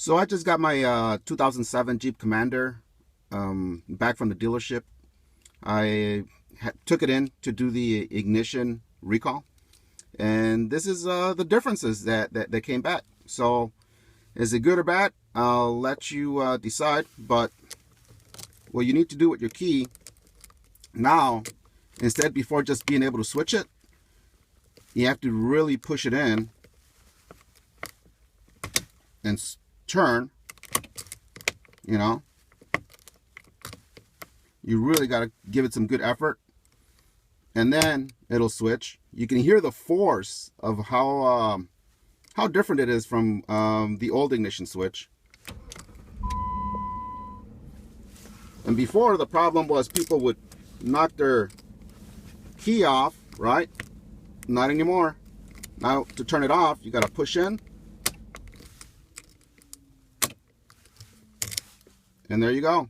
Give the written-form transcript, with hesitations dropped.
So I just got my 2007 Jeep Commander back from the dealership. I took it in to do the ignition recall, and this is the differences that came back. So is it good or bad? I'll let you decide, but what you need to do with your key now, instead, before just being able to switch it, you have to really push it in and turn. You really got to give it some good effort, and then it'll switch. You can hear the force of how different it is from the old ignition switch. And before, the problem was people would knock their key off, right? Not anymore. Now to turn it off, you got to push in, and there you go.